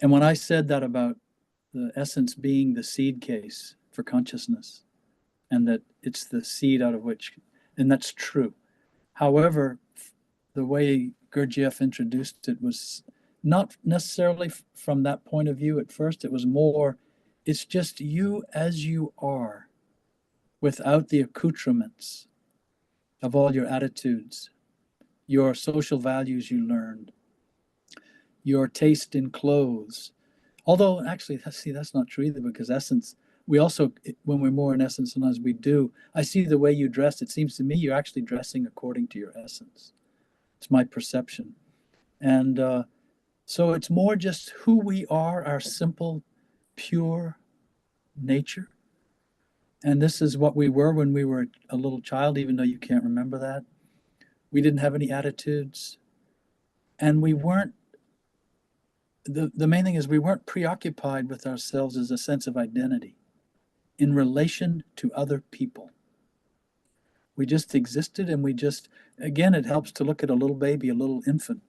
And when I said that about the essence being the seed case for consciousness, and that it's the seed out of which, and that's true. However, the way Gurdjieff introduced it was not necessarily from that point of view at first. It was more, it's just you as you are, without the accoutrements of all your attitudes, your social values you learned, your taste in clothes. Although, actually, see, that's not true either, because essence, we also, when we're more in essence, sometimes we do. I see the way you dress. It seems to me you're actually dressing according to your essence. It's my perception. And so it's more just who we are, our simple, pure nature. And this is what we were when we were a little child, even though you can't remember that. We didn't have any attitudes. And we weren't, the main thing is we weren't preoccupied with ourselves as a sense of identity in relation to other people. We just existed, and we just, again, it helps to look at a little baby, a little infant,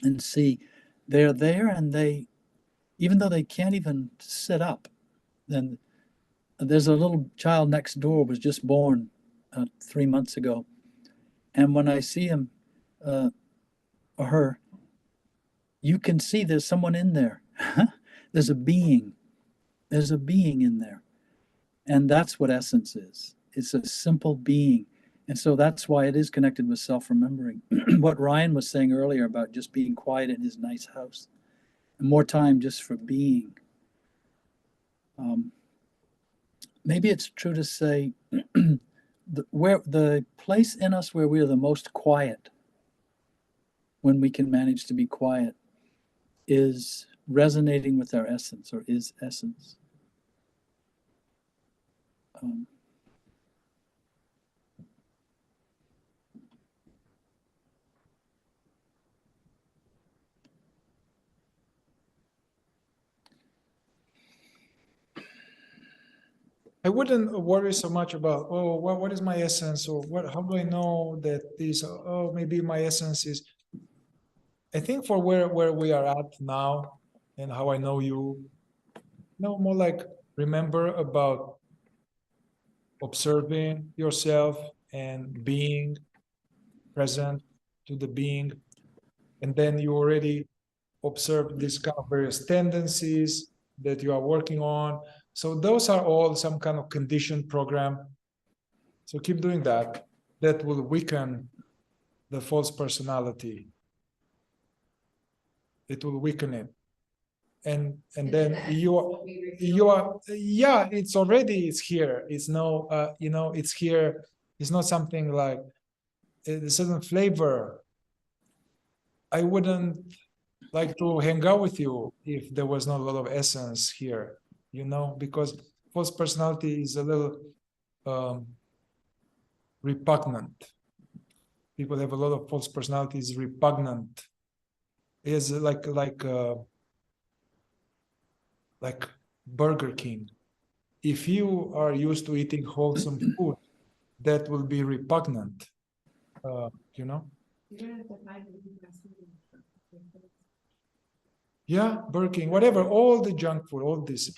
and see they're there, and they, even though they can't even sit up, then there's a little child next door was just born 3 months ago. And when I see him or her, you can see there's someone in there. There's a being. There's a being in there. And that's what essence is. It's a simple being. And so that's why it is connected with self-remembering. What Ryan was saying earlier about just being quiet in his nice house, and more time just for being. Maybe it's true to say the place in us where we are the most quiet, when we can manage to be quiet, is resonating with our essence, or is essence. I wouldn't worry so much about, oh, what is my essence, or how do I know that this, oh, maybe my essence is. I think for where we are at now, and how I know you, more like remember about observing yourself and being present to the being, and then you already observe these kind of various tendencies that you are working on. So those are all some kind of conditioned program. So keep doing that. That will weaken the false personality. It will weaken it. And then you are, yeah, it's here. It's no, it's here. It's not something like a certain flavor. I wouldn't like to hang out with you if there was not a lot of essence here, because false personality is a little repugnant. People have a lot of false personalities, repugnant. It's like Burger King. If you are used to eating wholesome food, that will be repugnant, Yeah, Burger King, whatever, all the junk food, all this.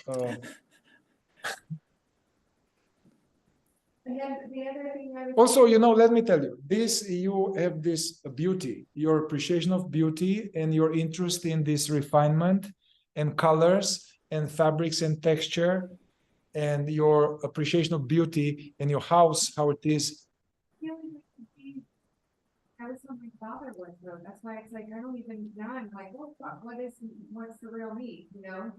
Also, let me tell you, you have this beauty, your appreciation of beauty, and your interest in this refinement and colors and fabrics and texture, and your appreciation of beauty and your house, how it is. I was what my father was, though. That's why it's like I don't even now. I'm like, what's the real me? Because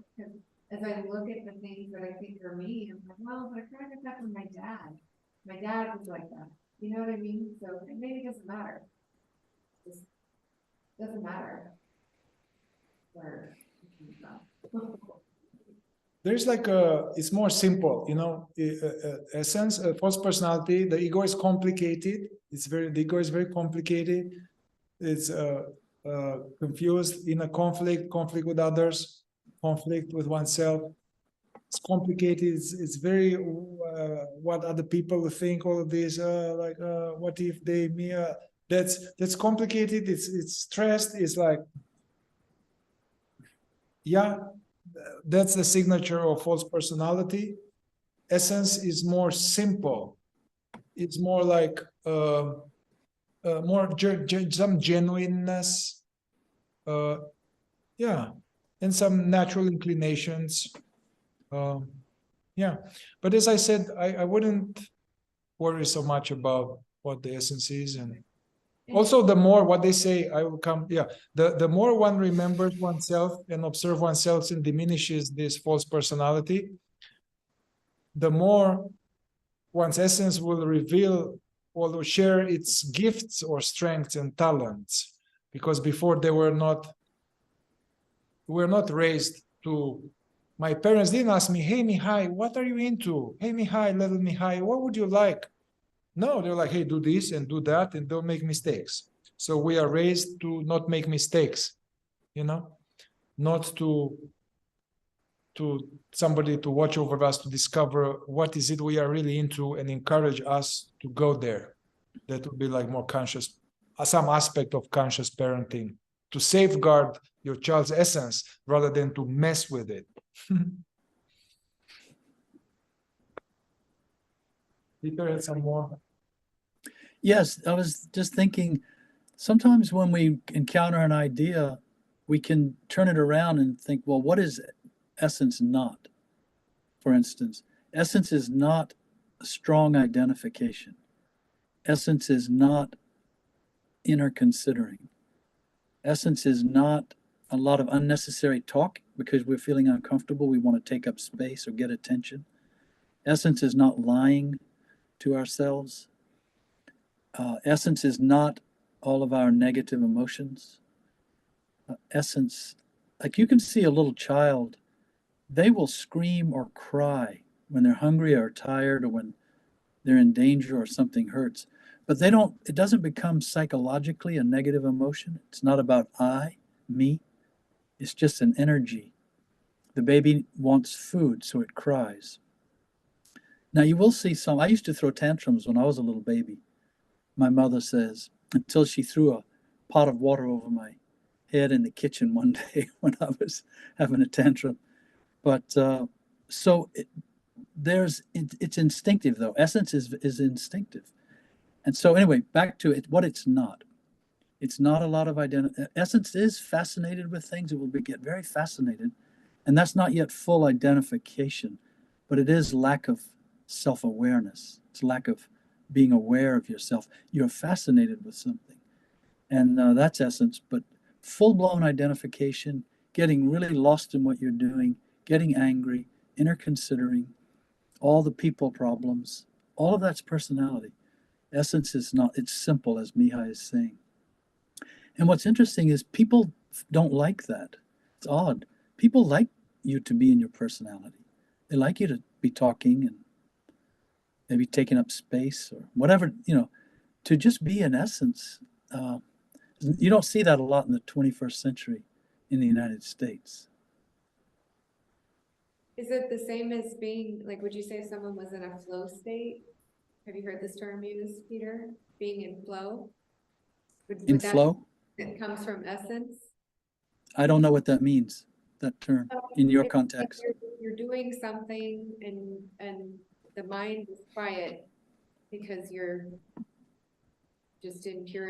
as I look at the things that I think are me, I'm like, well, but I kind of got that from my dad. My dad was like that. You know what I mean? So it maybe doesn't matter. It just doesn't matter. Where there's it's more simple, essence, false personality. The ego is complicated. The ego is very complicated. It's confused, in a conflict with others, conflict with oneself. It's complicated. It's very what other people think. All of this, what if they me? That's complicated. It's stressed. It's like yeah, that's the signature of false personality. Essence is more simple. It's more like more some genuineness, yeah, and some natural inclinations. Yeah, but as I said, I wouldn't worry so much about what the essence is, and also the more what they say, I will come. Yeah, the more one remembers oneself and observe oneself and diminishes this false personality, the more one's essence will reveal or will share its gifts or strengths and talents, because before they were not raised to. My parents didn't ask me, "Hey Mihai, what are you into? Hey Mihai, little Mihai, what would you like?" No, they're like, "Hey, do this and do that and don't make mistakes." So we are raised to not make mistakes, not to somebody to watch over us, to discover what is it we are really into and encourage us to go there. That would be like more conscious, some aspect of conscious parenting, to safeguard your child's essence rather than to mess with it. Peter had some more. Yes, I was just thinking, sometimes when we encounter an idea, we can turn it around and think, well, what is essence not? For instance, essence is not a strong identification. Essence is not inner considering. Essence is not a lot of unnecessary talk because we're feeling uncomfortable. We want to take up space or get attention. Essence is not lying to ourselves. Essence is not all of our negative emotions. Essence, like you can see a little child, they will scream or cry when they're hungry or tired or when they're in danger or something hurts. But it doesn't become psychologically a negative emotion. It's not about I, me. It's just an energy. The baby wants food, so it cries. Now you will see I used to throw tantrums when I was a little baby, my mother says, until she threw a pot of water over my head in the kitchen one day when I was having a tantrum. But so it's instinctive though. Essence is instinctive. And so anyway, back to it, what it's not. It's not a lot of identity. Essence is fascinated with things. It will get very fascinated. And that's not yet full identification, but it is lack of self-awareness. It's lack of being aware of yourself. You're fascinated with something. And that's essence, but full-blown identification, getting really lost in what you're doing, getting angry, inner considering, all the people problems, all of that's personality. Essence is not, it's simple, as Mihai is saying. And what's interesting is people don't like that. It's odd. People like you to be in your personality. They like you to be talking and maybe taking up space or whatever, to just be in essence. You don't see that a lot in the 21st century in the United States. Is it the same as being, like, would you say someone was in a flow state? Have you heard this term used, Peter? Being in flow? In flow? It comes from essence? I don't know what that means, that term, in your context. Like you're doing something and the mind is quiet because you're just in pure